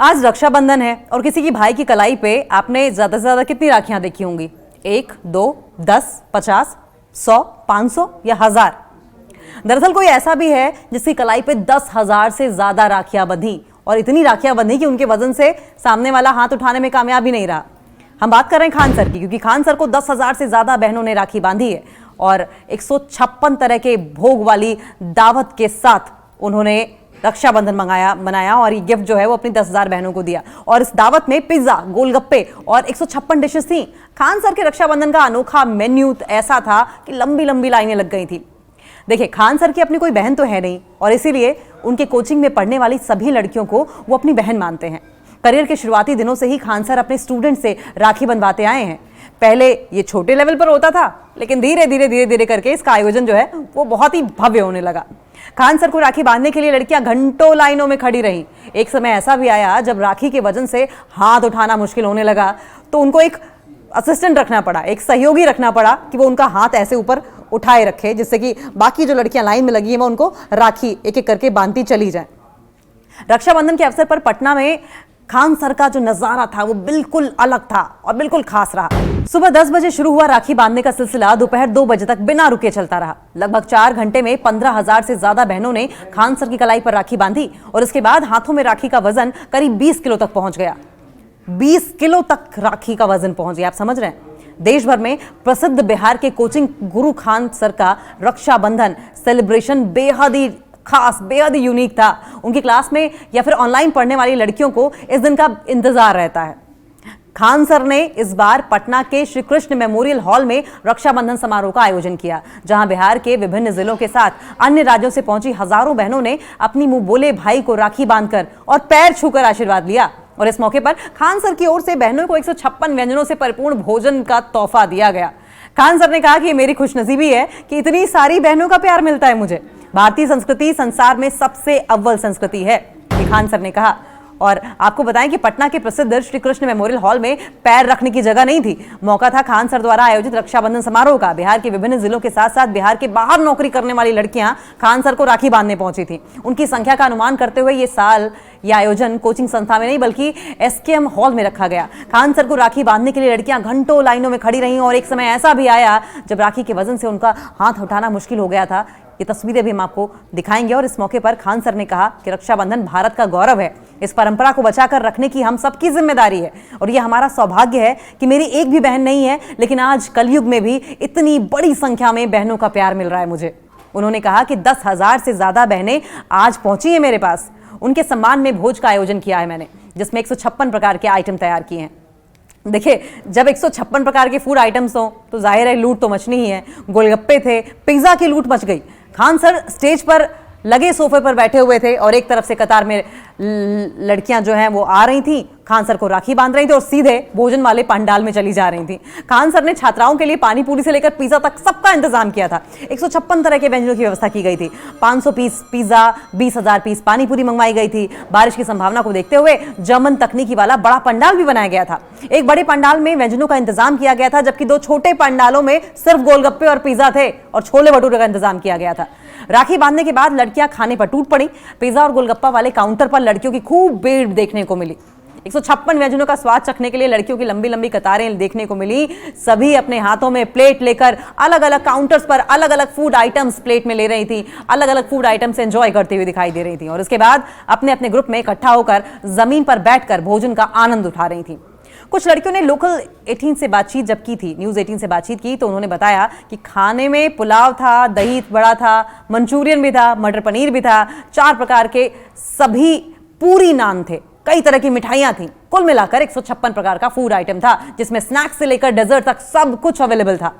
आज रक्षाबंधन है और किसी की भाई की कलाई पे आपने ज्यादा से ज्यादा कितनी राखियां देखी होंगी? 1, 2, 10, 50, 100, 500 या 1000? दरअसल कोई ऐसा भी है जिसकी कलाई पे 10,000 से ज्यादा राखियां बंधी, और इतनी राखियां बंधी कि उनके वजन से सामने वाला हाथ उठाने में कामयाब ही नहीं रहा। हम बात कर रहे हैं खान सर की, क्योंकि खान सर को 10,000 से ज्यादा बहनों ने राखी बांधी है और 156 तरह के भोग वाली दावत के साथ उन्होंने रक्षाबंधन बनाया और ये गिफ्ट जो है वो अपनी 10,000 बहनों को दिया। और इस दावत में पिज्जा, गोलगप्पे और 156 डिशेस थी। खान सर के रक्षाबंधन का अनोखा मेन्यू ऐसा था कि लंबी लंबी लाइनें लग गई थी। देखिए, खान सर की अपनी कोई बहन तो है नहीं और इसीलिए उनके कोचिंग में पढ़ने वाली सभी लड़कियों को वो अपनी बहन मानते हैं। करियर के शुरुआती दिनों से ही खान सर अपने स्टूडेंट से राखी बंधवाते आए हैं। पहले ये छोटे लेवल पर होता था, लेकिन धीरे धीरे करके इसका आयोजन जो है वो बहुत ही भव्य होने लगा। खान सर को राखी बांधने के लिए लड़कियां घंटों लाइनों में खड़ी रहीं। एक समय ऐसा भी आया जब राखी के वजन से हाथ उठाना मुश्किल होने लगा, तो उनको एक असिस्टेंट रखना पड़ा, एक सहयोगी रखना पड़ा कि वो उनका हाथ ऐसे ऊपर उठाए रखे, जिससे कि बाकी जो लड़कियां लाइन में लगी हैं वो उनको राखी एक एक करके बांधती चली जाए। रक्षाबंधन के अवसर पर पटना में खान सर का जो नजारा था वो बिल्कुल अलग था और बिल्कुल खास रहा। सुबह 10 बजे शुरू हुआ राखी बांधने का सिलसिला दोपहर 2 बजे तक बिना रुके चलता रहा। लगभग 4 घंटे में 15,000 से ज्यादा बहनों ने खान सर की कलाई पर राखी बांधी और इसके बाद हाथों में राखी का वजन करीब 20 किलो तक पहुंच गया। 20 किलो तक राखी का वजन पहुंच गया, आप समझ रहे हैं। देश भर में प्रसिद्ध बिहार के कोचिंग गुरु खान सर का रक्षाबंधन सेलिब्रेशन बेहद ही खास, बेहद ही यूनिक था। उनकी क्लास में या फिर ऑनलाइन पढ़ने वाली लड़कियों को इस दिन का इंतजार रहता है। खान सर ने इस बार पटना के श्री कृष्ण मेमोरियल हॉल में रक्षाबंधन समारोह का आयोजन किया, जहां बिहार के विभिन्न जिलों के साथ अन्य राज्यों से पहुंची हजारों बहनों ने अपनी मुंह बोले भाई को राखी बांधकर और पैर छूकर आशीर्वाद लिया। और इस मौके पर खान सर की ओर से बहनों को 156 व्यंजनों से परिपूर्ण भोजन का तोहफा दिया गया। खान सर ने कहा कि ये मेरी खुशनसीबी है कि इतनी सारी बहनों का प्यार मिलता है मुझे। भारतीय संस्कृति संसार में सबसे अव्वल संस्कृति है, खान सर ने कहा। और आपको बताएं कि पटना के प्रसिद्ध श्री कृष्ण मेमोरियल हॉल में पैर रखने की जगह नहीं थी। मौका था खान सर द्वारा आयोजित रक्षाबंधन समारोह का। बिहार के विभिन्न जिलों के साथ साथ बिहार के बाहर नौकरी करने वाली लड़कियां खान सर को राखी बांधने पहुंची थी। उनकी संख्या का अनुमान करते हुए ये आयोजन कोचिंग संस्था में नहीं बल्कि एसकेएम हॉल में रखा गया। खान सर को राखी बांधने के लिए लड़कियां घंटों लाइनों में खड़ी रहीं और एक समय ऐसा भी आया जब राखी के वजन से उनका हाथ उठाना मुश्किल हो गया था। ये तस्वीरें भी हम आपको दिखाएंगे। और इस मौके पर खान सर ने कहा कि रक्षाबंधन भारत का गौरव है, इस परंपरा को बचाकर रखने की हम सबकी जिम्मेदारी है और ये हमारा सौभाग्य है कि मेरी एक भी बहन नहीं है, लेकिन आज कलयुग में भी इतनी बड़ी संख्या में बहनों का प्यार मिल रहा है मुझे। उन्होंने कहा कि 10,000 से ज्यादा बहनें आज पहुंची है मेरे पास। उनके सम्मान में भोज का आयोजन किया है मैंने, जिसमें 156 प्रकार के आइटम तैयार किए हैं। देखिए, जब 156 प्रकार के फूड आइटम्स हो तो जाहिर है लूट तो मचनी ही है। गोलगप्पे थे, पिज्जा की लूट मच गई। खान सर स्टेज पर लगे सोफे पर बैठे हुए थे और एक तरफ से कतार में लड़कियां जो हैं वो आ रही थी, खान सर को राखी बांध रही थी और सीधे भोजन वाले पंडाल में चली जा रही थी। खान सर ने छात्राओं के लिए पानी पूरी से लेकर पिज्जा तक सबका इंतजाम किया था। 156 तरह के व्यंजनों की व्यवस्था की गई थी। 500 पीस पिज्जा, 20,000 पीस पानी पूरी मंगवाई गई थी। बारिश की संभावना को देखते हुए जर्मन तकनीकी वाला बड़ा पंडाल भी बनाया गया था। एक बड़े पंडाल में व्यंजनों का इंतजाम किया गया था, जबकि 2 छोटे पंडालों में सिर्फ गोलगप्पे और पिज्जा थे और छोले भटूरे का इंतजाम किया गया था। राखी बांधने के बाद लड़कियां खाने पर टूट पड़ी। पिज्जा और गोलगप्पा वाले काउंटर पर लड़कियों की खूब भीड़ देखने को मिली। 156 व्यंजनों का स्वाद चखने के लिए लड़कियों की लंबी लंबी कतारें देखने को मिली। सभी अपने हाथों में प्लेट लेकर अलग अलग काउंटर्स पर अलग अलग फूड आइटम्स प्लेट में ले रही थी, अलग अलग फूड आइटम्स एंजॉय करती हुई दिखाई दे रही थी और उसके बाद अपने अपने ग्रुप में इकट्ठा होकर जमीन पर बैठकर भोजन का आनंद उठा रही थी। कुछ लड़कियों ने लोकल 18 से बातचीत जब की थी, न्यूज़ 18 से बातचीत की, तो उन्होंने बताया कि खाने में पुलाव था, दही बड़ा था, मंचूरियन भी था, मटर पनीर भी था, 4 प्रकार के सभी पूरी नान थे, कई तरह की मिठाइयां थी। कुल मिलाकर 156 प्रकार का फूड आइटम था, जिसमें स्नैक्स से लेकर डेजर्ट तक सब कुछ अवेलेबल था।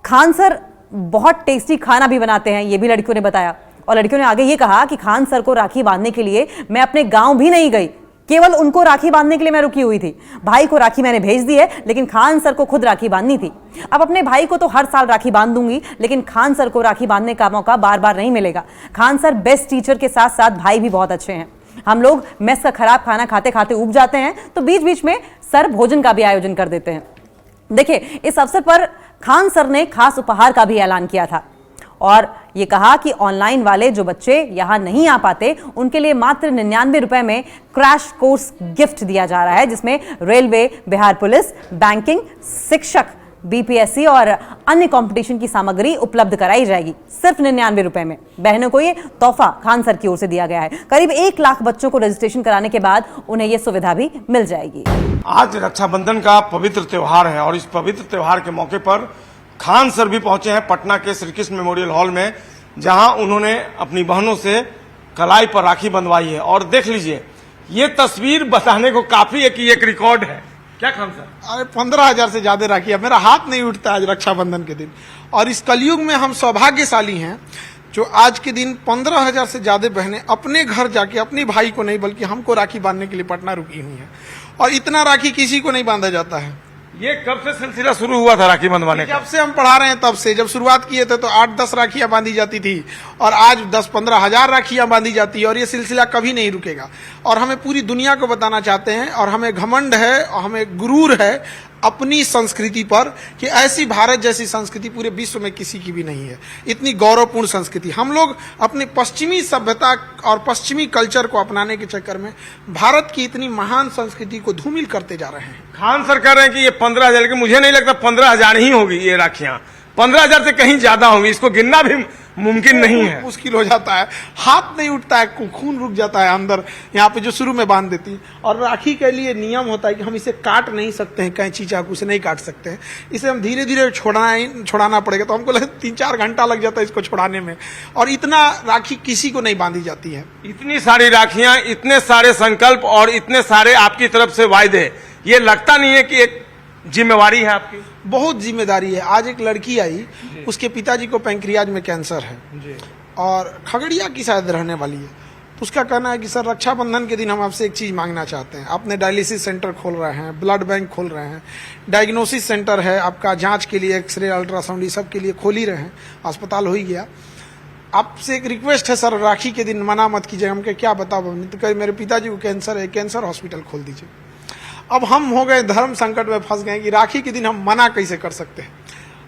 खान सर बहुत टेस्टी खाना भी बनाते हैं, ये भी लड़कियों ने बताया। और लड़कियों ने आगे ये कहा कि खान सर को राखी बांधने के लिए मैं अपने गांव भी नहीं गई, केवल उनको राखी बांधने के लिए मैं रुकी हुई थी। भाई को राखी मैंने भेज दी है, लेकिन खान सर को खुद राखी बांधनी थी। अब अपने भाई को तो हर साल राखी बांध दूंगी, लेकिन खान सर को राखी बांधने का मौका बार बार नहीं मिलेगा। खान सर बेस्ट टीचर के साथ साथ भाई भी बहुत अच्छे हैं। हम लोग मेस का खराब खाना खाते खाते ऊब जाते हैं, तो बीच बीच में सर भोजन का भी आयोजन कर देते हैं। देखिए, इस अवसर पर खान सर ने खास उपहार का भी ऐलान किया था और ये कहा कि ऑनलाइन वाले जो बच्चे यहां नहीं आ पाते उनके लिए मात्र 99 रुपए में क्रैश कोर्स गिफ्ट दिया जा रहा है, जिसमें रेलवे, बिहार पुलिस, बैंकिंग, शिक्षक, बीपीएससी और अन्य कंपटीशन की सामग्री उपलब्ध कराई जाएगी सिर्फ 99 रुपए में। बहनों को ये तोहफा खान सर की ओर से दिया गया है। करीब 1 लाख बच्चों को रजिस्ट्रेशन कराने के बाद उन्हें ये सुविधा भी मिल जाएगी। आज रक्षाबंधन का पवित्र त्योहार है और इस पवित्र त्योहार के मौके पर खान सर भी पहुंचे हैं पटना के श्री कृष्ण मेमोरियल हॉल में, जहां उन्होंने अपनी बहनों से कलाई पर राखी बंधवाई है। और देख लीजिए, ये तस्वीर बताने को काफी है कि एक रिकॉर्ड है। क्या खान सर? अरे 15,000 से ज्यादा राखी है। मेरा हाथ नहीं उठता आज रक्षाबंधन के दिन। और इस कलयुग में हम सौभाग्यशाली हैं जो आज के दिन 15,000 से ज्यादा बहनें अपने घर जाके अपने भाई को नहीं बल्कि हमको राखी बांधने के लिए पटना रुकी हुई हैं। और इतना राखी किसी को नहीं बांधा जाता है। ये कब से सिलसिला शुरू हुआ था राखी बंधवाने का? जब से हम पढ़ा रहे हैं तब से। जब शुरुआत किए थे तो 8-10 राखियां बांधी जाती थी और आज 10-15 हजार राखियां बांधी जाती है और ये सिलसिला कभी नहीं रुकेगा। और हमें पूरी दुनिया को बताना चाहते हैं और हमें घमंड है और हमें गुरूर है अपनी संस्कृति पर कि ऐसी भारत जैसी संस्कृति पूरे विश्व में किसी की भी नहीं है। इतनी गौरवपूर्ण संस्कृति। हम लोग अपने पश्चिमी सभ्यता और पश्चिमी कल्चर को अपनाने के चक्कर में भारत की इतनी महान संस्कृति को धूमिल करते जा रहे हैं। खान सर कह रहे हैं कि ये 15,000 की, मुझे नहीं लगता 15,000 ही होगी ये राखियां। 15,000 से कहीं ज्यादा होंगी। इसको गिनना भी मुमकिन नहीं है। मुश्किल हो जाता है, हाथ नहीं उठता है, खून रुक जाता है अंदर यहाँ पे जो शुरू में बांध देती है। और राखी के लिए नियम होता है कि हम इसे काट नहीं सकते हैं, कैंची चाकू से नहीं काट सकते हैं। इसे हम धीरे धीरे छुड़ाना पड़ेगा। तो हमको 3-4 घंटा लग जाता है इसको छुड़ाने में। और इतना राखी किसी को नहीं बांधी जाती है। इतनी सारी राखियां, इतने सारे संकल्प और इतने सारे आपकी तरफ से वायदे, ये लगता नहीं है कि एक जिम्मेवारी है आपकी? बहुत जिम्मेदारी है। आज एक लड़की आई, उसके पिताजी को पैंक्रियाज में कैंसर है जी। और खगड़िया की शायद रहने वाली है। तो उसका कहना है कि सर रक्षाबंधन के दिन हम आपसे एक चीज मांगना चाहते हैं। आपने डायलिसिस सेंटर खोल रहे हैं, ब्लड बैंक खोल रहे हैं, डायग्नोसिस सेंटर है आपका, जांच के लिए एक्सरे, अल्ट्रासाउंड, ये सब के लिए खोल ही रहे हैं, अस्पताल हो ही गया। आपसे एक रिक्वेस्ट है सर, राखी के दिन मना मत कीजिए। हम क्या बताओ, तो कहे मेरे पिताजी को कैंसर है, कैंसर हॉस्पिटल खोल दीजिए। अब हम हो गए धर्म संकट में फंस गए कि राखी के दिन हम मना कैसे कर सकते हैं।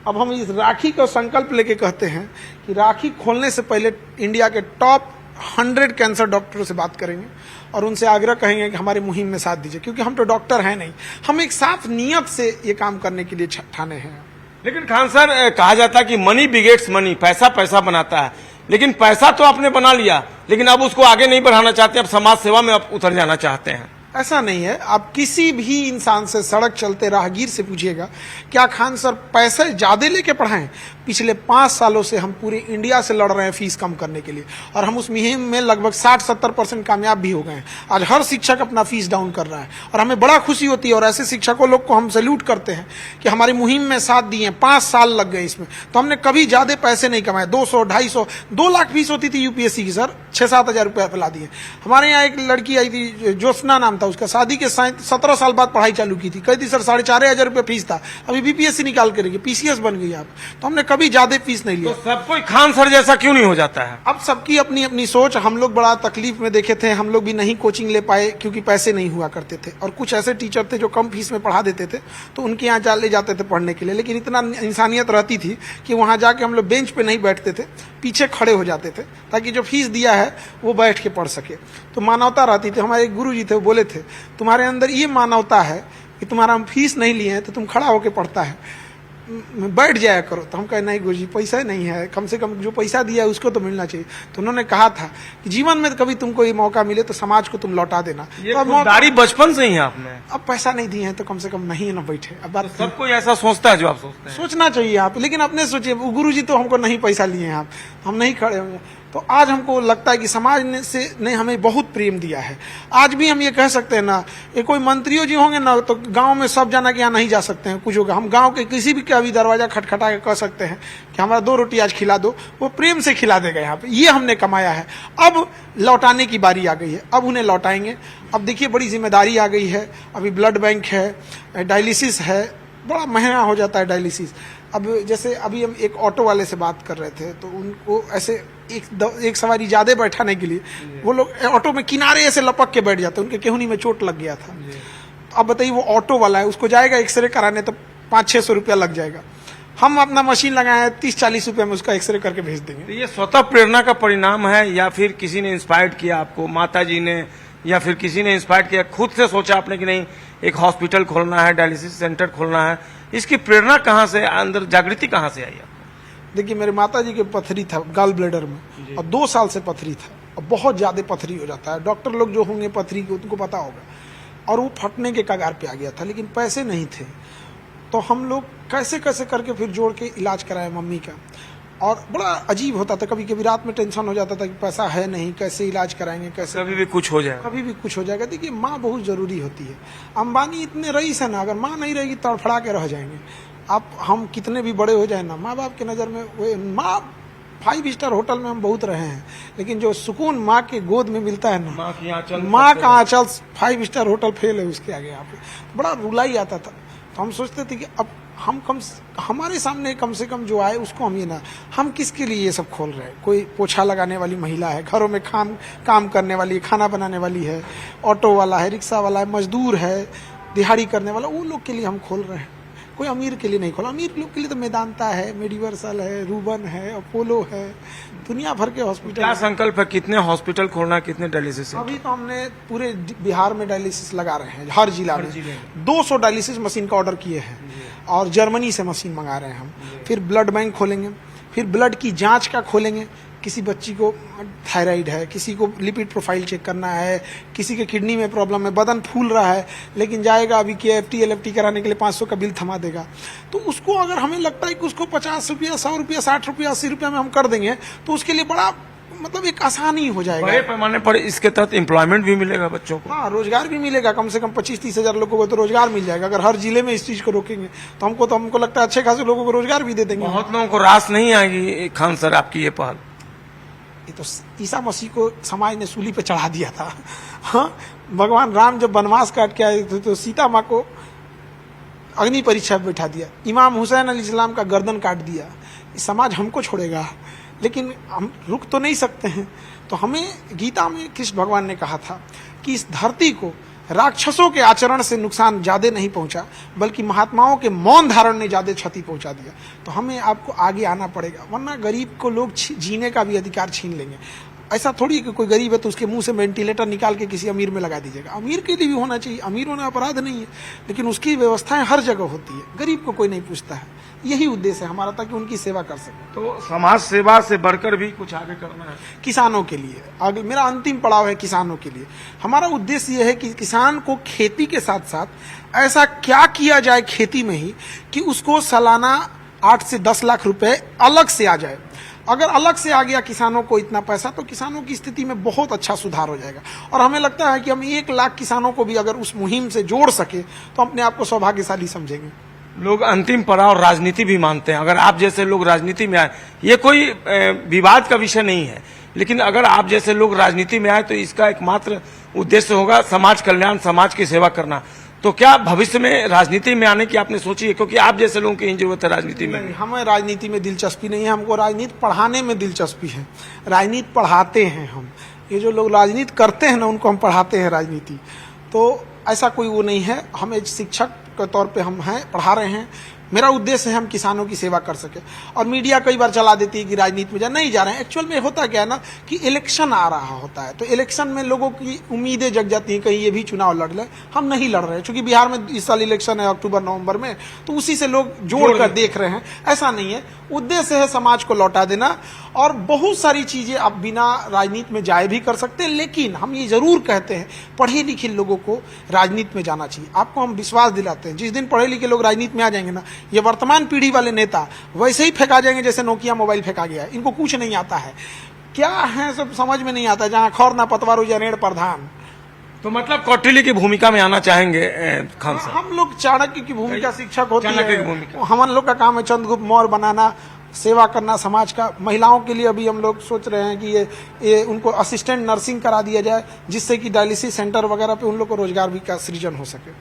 अब हम इस राखी का संकल्प लेके कहते हैं कि राखी खोलने से पहले इंडिया के टॉप 100 कैंसर डॉक्टरों से बात करेंगे और उनसे आग्रह कहेंगे कि हमारी मुहिम में साथ दीजिए, क्योंकि हम तो डॉक्टर हैं नहीं। हम एक साफ नियत से ये काम करने के लिए ठाने हैं। लेकिन खान सर, कहा जाता है कि मनी बिगेट्स मनी, पैसा पैसा बनाता है। लेकिन पैसा तो आपने बना लिया, लेकिन अब उसको आगे नहीं बढ़ाना चाहते, अब समाज सेवा में आप उतर जाना चाहते हैं। ऐसा नहीं है। आप किसी भी इंसान से, सड़क चलते राहगीर से पूछिएगा, क्या खान सर पैसे ज्यादा लेके पढ़ाएं? पिछले 5 सालों से हम पूरे इंडिया से लड़ रहे हैं फीस कम करने के लिए और हम उस मुहिम में लगभग 60-70% कामयाब भी हो गए हैं। आज हर शिक्षक अपना फीस डाउन कर रहा है और हमें बड़ा खुशी होती है। और ऐसे शिक्षकों लोग को हम सैल्यूट करते हैं कि हमारी मुहिम में साथ दिए। 5 साल लग गए इसमें, तो हमने कभी ज्यादा पैसे नहीं कमाए। 200, 250, 2 लाख फीस होती थी यूपीएससी की सर, 6-7 हजार रुपया फैला दिए। हमारे यहाँ एक लड़की आई थी, ज्योत्सना नाम था उसका, शादी के 17 साल बाद पढ़ाई चालू की थी। कहती सर 4,500 रुपया फीस था, अभी बीपीएससी निकाल करेंगे, पीसीएस बन गई आप। तो हमने कभी ज्यादा फीस नहीं लिया। तो सब कोई खान सर जैसा क्यों नहीं हो जाता है? अब सबकी अपनी अपनी सोच। हम लोग बड़ा तकलीफ में देखे थे, हम लोग भी नहीं कोचिंग ले पाए क्योंकि पैसे नहीं हुआ करते थे। और कुछ ऐसे टीचर थे जो कम फीस में पढ़ा देते थे, तो उनके यहाँ ले जाते थे पढ़ने के लिए। लेकिन इतना इंसानियत रहती थी कि वहां जाके हम लोग बेंच पे नहीं बैठते थे, पीछे खड़े हो जाते थे ताकि जो फीस दिया है वो बैठ के पढ़ सके। तो मानवता रहती थी। हमारे गुरु जी थे, वो बोले थे तुम्हारे अंदर ये मानवता है कि तुम्हारा हम फीस नहीं लिए हैं तो तुम खड़ा होकर पढ़ता है, बैठ जाया करो। तो हम कहे नहीं गुरु जी, पैसा नहीं है, कम से कम जो पैसा दिया है उसको तो मिलना चाहिए। तो उन्होंने कहा था कि जीवन में कभी तुमको ये मौका मिले तो समाज को तुम लौटा देना। ये तो खुददारी बचपन से ही है आपने। अब पैसा नहीं दिए हैं तो कम से कम नहीं ना बैठे। अब बात सब कोई ऐसा सोचता है जो आप सोचते हैं। सोचना चाहिए आप, लेकिन अपने सोचिए। गुरु जी तो हमको नहीं पैसा लिए हैं, आप हम नहीं खड़े होंगे। तो आज हमको लगता है कि समाज ने हमें बहुत प्रेम दिया है। आज भी हम ये कह सकते हैं ना, ये कोई मंत्रियों जी होंगे ना तो गांव में सब जना के यहाँ नहीं जा सकते हैं, कुछ होगा। हम गांव के किसी भी का भी दरवाजा खटखटा के कह सकते हैं कि हमारा 2 रोटी आज खिला दो, वो प्रेम से खिला देगा। यहाँ पे ये हमने कमाया है। अब लौटाने की बारी आ गई है, अब उन्हें लौटाएंगे। अब देखिए बड़ी जिम्मेदारी आ गई है। अभी ब्लड बैंक है, डायलिसिस है, बड़ा महंगा हो जाता है डायलिसिस। अब जैसे अभी हम एक ऑटो वाले से बात कर रहे थे तो उनको ऐसे एक सवारी ज्यादा बैठाने के लिए वो लोग ऑटो में किनारे ऐसे लपक के बैठ जाते, उनके केहूनी में चोट लग गया था। तो अब बताइए वो ऑटो वाला है, उसको जाएगा एक्सरे कराने तो 500-600 रुपया लग जाएगा। हम अपना मशीन लगाए 30-40 रुपए में उसका एक्सरे करके भेज देंगे। तो ये स्वतः प्रेरणा का परिणाम है या फिर किसी ने इंस्पायर्ड किया आपको, माता जी ने या फिर किसी ने इंस्पायर्ड किया, खुद से सोचा आपने कि नहीं एक हॉस्पिटल खोलना है, डायलिसिस सेंटर खोलना है? इसकी प्रेरणा कहाँ से, अंदर जागृति कहाँ से आई आपको? देखिए मेरे माता जी के पथरी था गॉल ब्लैडर में और 2 साल से पथरी था और बहुत ज्यादा पथरी हो जाता है। डॉक्टर लोग जो होंगे पथरी के उनको पता होगा, और वो फटने के कगार पे आ गया था, लेकिन पैसे नहीं थे। तो हम लोग कैसे कैसे करके फिर जोड़ के इलाज कराया मम्मी का, और बड़ा अजीब होता था। कभी कभी रात में टेंशन हो जाता था कि पैसा है नहीं, कैसे इलाज कराएंगे, कैसे कभी भी कुछ हो जाए। कभी भी कुछ हो जाएगा। देखिए माँ बहुत जरूरी होती है। अंबानी इतने रईस है ना, अगर माँ नहीं रहेगी तड़फड़ा के रह जाएंगे। आप हम कितने भी बड़े हो जाए ना, माँ बाप की नज़र में वो माँ 5 स्टार होटल में हम बहुत रहे हैं, लेकिन जो सुकून माँ के गोद में मिलता है ना, माँ का आंचल 5 स्टार होटल फेल है उसके आगे। यहाँ पे बड़ा रुलाई आता था। तो हम सोचते थे कि अब हम हमारे सामने कम से कम जो आए उसको हम ये ना, हम किसके लिए ये सब खोल रहे हैं। कोई पोछा लगाने वाली महिला है, घरों में काम करने वाली है, खाना बनाने वाली है, ऑटो वाला है, रिक्शा वाला है, मजदूर है, दिहाड़ी करने वाला, वो लोग के लिए हम खोल रहे हैं। कोई अमीर के लिए नहीं खोला। अमीर लोग के लिए तो मेदांता है, मेडिवर्सल है, रूबन है, अपोलो है, दुनिया भर के हॉस्पिटल। क्या संकल्प है, कितने हॉस्पिटल खोलना, कितने डायलिसिस? अभी तो हमने पूरे बिहार में डायलिसिस लगा रहे हैं, हर जिला में 200 डायलिसिस मशीन का ऑर्डर किए हैं और जर्मनी से मशीन मंगा रहे हैं हम। फिर ब्लड बैंक खोलेंगे, फिर ब्लड की जांच का खोलेंगे। किसी बच्ची को थायराइड है, किसी को लिपिड प्रोफाइल चेक करना है, किसी के किडनी में प्रॉब्लम है, बदन फूल रहा है, लेकिन जाएगा अभी KFT LFT कराने के लिए 500 का बिल थमा देगा। तो उसको अगर हमें लगता है कि उसको 50 रुपया, 100 रुपया, 60 रुपया, 80 रुपया में हम कर देंगे तो उसके लिए बड़ा मतलब एक आसानी हो जाएगा। बड़े पैमाने पर इसके तहत एम्प्लॉयमेंट भी मिलेगा बच्चों को। हाँ, रोजगार भी मिलेगा। कम से कम 25-30 हजार लोगों को तो रोजगार मिल जाएगा। अगर हर जिले में इस चीज को रोकेंगे तो हमको लगता है अच्छे खासे लोगों को रोजगार भी दे देंगे। बहुत लोगों को रास नहीं आएगी खान सर आपकी ये पहल। ये तो ईसा मसीह को समाज ने सूली पे चढ़ा दिया था। हाँ, भगवान राम जब वनवास काट के आए थे तो सीता माँ को अग्नि परीक्षा में बैठा दिया। इमाम हुसैन अलैहिस्सलाम का गर्दन काट दिया। समाज हमको छोड़ेगा, लेकिन हम रुक तो नहीं सकते हैं। तो हमें गीता में कृष्ण भगवान ने कहा था कि इस धरती को राक्षसों के आचरण से नुकसान ज्यादा नहीं पहुंचा, बल्कि महात्माओं के मौन धारण ने ज्यादा क्षति पहुंचा दिया। तो हमें आपको आगे आना पड़ेगा, वरना गरीब को लोग जीने का भी अधिकार छीन लेंगे। ऐसा थोड़ी कि कोई गरीब है तो उसके मुंह से वेंटिलेटर निकाल के किसी अमीर में लगा दीजिएगा। अमीर के लिए भी होना चाहिए, अमीर होना अपराध नहीं है, लेकिन उसकी व्यवस्थाएं हर जगह होती है। गरीब को कोई नहीं पूछता है। यही उद्देश्य है हमारा, ताकि उनकी सेवा कर सके। तो समाज सेवा से बढ़कर भी कुछ आगे करना है किसानों के लिए। आगे मेरा अंतिम पड़ाव है किसानों के लिए। हमारा उद्देश्य यह है कि किसान को खेती के साथ साथ ऐसा क्या किया जाए खेती में ही कि उसको सालाना 8 से 10 लाख रुपए अलग से आ जाए। अगर अलग से आ गया किसानों को इतना पैसा, तो किसानों की स्थिति में बहुत अच्छा सुधार हो जाएगा। और हमें लगता है कि हम 1 लाख किसानों को भी अगर उस मुहिम से जोड़ सके तो अपने आप को सौभाग्यशाली समझेंगे। लोग अंतिम पड़ाव राजनीति भी मानते हैं। अगर आप जैसे लोग राजनीति में आए, ये कोई विवाद का विषय नहीं है, लेकिन अगर आप जैसे लोग राजनीति में आए तो इसका एकमात्र उद्देश्य होगा समाज कल्याण, समाज की सेवा करना। तो क्या भविष्य में राजनीति में आने की आपने सोची है? क्योंकि आप जैसे लोगों की जरूरत है राजनीति में। नहीं, हमें राजनीति में दिलचस्पी नहीं है। हमको राजनीति पढ़ाने में दिलचस्पी है। राजनीति पढ़ाते हैं हम। ये जो लोग राजनीति करते हैं ना, उनको हम पढ़ाते हैं राजनीति। तो ऐसा कोई वो नहीं है। हम एक शिक्षक के तौर पे हम हैं, पढ़ा रहे हैं। मेरा उद्देश्य है हम किसानों की सेवा कर सके। और मीडिया कई बार चला देती है कि राजनीति में नहीं जा रहे हैं। एक्चुअल में होता क्या है ना कि इलेक्शन आ रहा होता है, तो इलेक्शन में लोगों की उम्मीदें जग जाती हैं, कहीं ये भी चुनाव लड़ ले। हम नहीं लड़ रहे हैं, क्योंकि बिहार में इस साल इलेक्शन है अक्टूबर-नवंबर में, तो उसी से लोग जोड़ कर देख रहे हैं। ऐसा नहीं है। उद्देश्य है समाज को लौटा देना। और बहुत सारी चीजें आप बिना राजनीति में जाए भी कर सकते हैं, लेकिन हम ये जरूर कहते हैं पढ़े लिखे लोगों को राजनीति में जाना चाहिए। आपको हम विश्वास दिलाते हैं, जिस दिन पढ़े लिखे लोग राजनीति में आ जाएंगे ना, ये वर्तमान पीढ़ी वाले नेता वैसे ही फेंका जाएंगे जैसे नोकिया मोबाइल फेंका गया है। इनको कुछ नहीं आता है, क्या है सब समझ में नहीं आता। जहां खौर ना पतवार जनेड़ प्रधान। तो मतलब कौटिल्य की भूमिका में आना चाहेंगे खान साहब? हम लोग चाणक्य की भूमिका शिक्षक होती चाणक्य की है। भूमिका। हम लोग का काम है चंद्रगुप्त मौर्य बनाना, सेवा करना समाज का। महिलाओं के लिए अभी हम लोग सोच रहे हैं कि ये उनको असिस्टेंट नर्सिंग करा दिया जाए, जिससे कि डायलिसिस सेंटर वगैरह पे उन लोग को रोजगार भी का सृजन हो सके।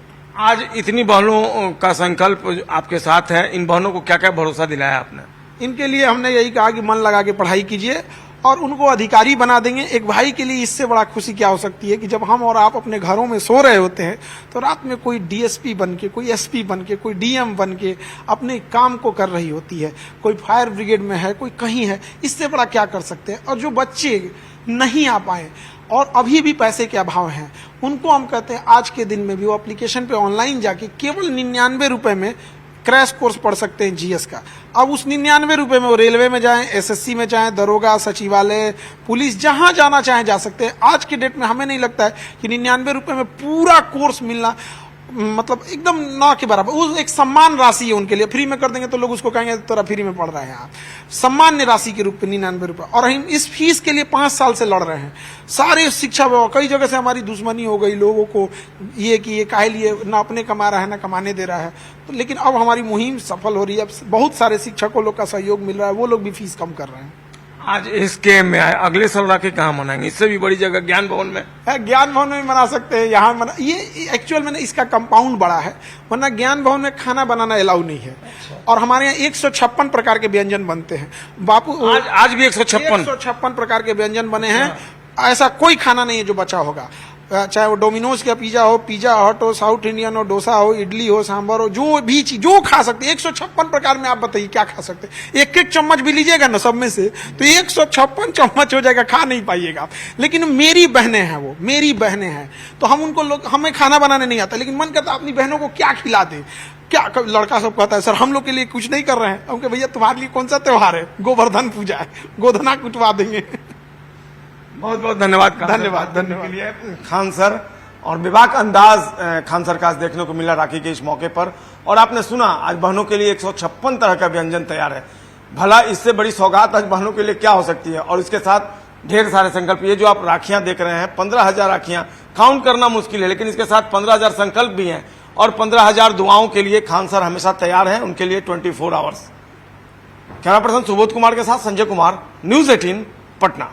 आज इतनी बहनों का संकल्प आपके साथ है, इन बहनों को क्या क्या भरोसा दिलाया आपने? इनके लिए हमने यही कहा कि मन लगा के पढ़ाई कीजिए और उनको अधिकारी बना देंगे। एक भाई के लिए इससे बड़ा खुशी क्या हो सकती है कि जब हम और आप अपने घरों में सो रहे होते हैं तो रात में कोई डीएसपी बन के, कोई एसपी बन के, कोई डीएम बन के अपने काम को कर रही होती है, कोई फायर ब्रिगेड में है, कोई कहीं है। इससे बड़ा क्या कर सकते हैं। और जो बच्चे नहीं आ पाए और अभी भी पैसे के अभाव हैं, उनको हम कहते हैं आज के दिन में भी वो एप्लीकेशन पे ऑनलाइन जाके केवल 99 रुपए में क्रैश कोर्स पढ़ सकते हैं जीएस का। अब उस 99 रुपए में वो रेलवे में जाएं, एसएससी में चाहें, दरोगा, सचिवालय, पुलिस, जहां जाना चाहें जा सकते हैं। आज के डेट में हमें नहीं लगता है कि 99 रुपए में पूरा कोर्स मिलना मतलब एकदम ना के बराबर। वो एक सम्मान राशि है उनके लिए। फ्री में कर देंगे तो लोग उसको कहेंगे तेरा फ्री में पढ़ रहे हैं आप। सामान्य राशि के रूप में 99 रुपए। और हम इस फीस के लिए 5 साल से लड़ रहे हैं। सारे शिक्षा विभाग, कई जगह से हमारी दुश्मनी हो गई लोगों को, ये कि ये काहे लिए ना अपने कमा रहा है ना कमाने दे रहा है। तो लेकिन अब हमारी मुहिम सफल हो रही है। अब बहुत सारे शिक्षकों लोग का सहयोग मिल रहा है, वो लोग भी फीस कम कर रहे हैं। आज इस गेम में आए, अगले साल राखी कहाँ मनाएंगे? इससे भी बड़ी जगह ज्ञान भवन में है। ज्ञान भवन में मना सकते हैं, यहाँ मना। ये एक्चुअल में इसका कंपाउंड बड़ा है, वरना ज्ञान भवन में खाना बनाना अलाउ नहीं है। और हमारे यहाँ 156 प्रकार के व्यंजन बनते हैं। बापू आज भी 156 प्रकार के व्यंजन बने हैं। ऐसा कोई खाना नहीं है जो बचा होगा, चाहे वो डोमिनोज का पिज्जा हो, पिज्जा हट हो, साउथ इंडियन हो, डोसा हो, इडली हो, सांभर हो, जो भी चीज जो खा सकते हैं। 156 प्रकार में आप बताइए क्या खा सकते हैं। एक एक चम्मच भी लीजिएगा ना सब में से तो 156 चम्मच हो जाएगा, खा नहीं पाइएगा। लेकिन मेरी बहनें हैं, वो मेरी बहनें हैं, तो हम उनको लोग, हमें खाना बनाने नहीं आता, लेकिन मन करता अपनी बहनों को क्या खिला दे। क्या लड़का सब कहता है सर हम लोग के लिए कुछ नहीं कर रहे हैं। उनके भैया तुम्हारे लिए कौन सा त्योहार है? गोवर्धन पूजा है, गोधना कुटवा देंगे। बहुत बहुत धन्यवाद। धन्यवाद के लिए खान सर। और विवाक अंदाज खान सर का आज देखने को मिला राखी के इस मौके पर। और आपने सुना आज बहनों के लिए 156 तरह का व्यंजन तैयार है। भला इससे बड़ी सौगात आज बहनों के लिए क्या हो सकती है। और इसके साथ ढेर सारे संकल्प। ये जो आप राखियां देख रहे हैं, 15,000 राखियां, काउंट करना मुश्किल है, लेकिन इसके साथ 15,000 संकल्प भी हैं। और 15,000 दुआओं के लिए खान सर हमेशा तैयार हैं, उनके लिए 24 hours. Camera person Subodh Kumar के साथ संजय कुमार, न्यूज 18 पटना।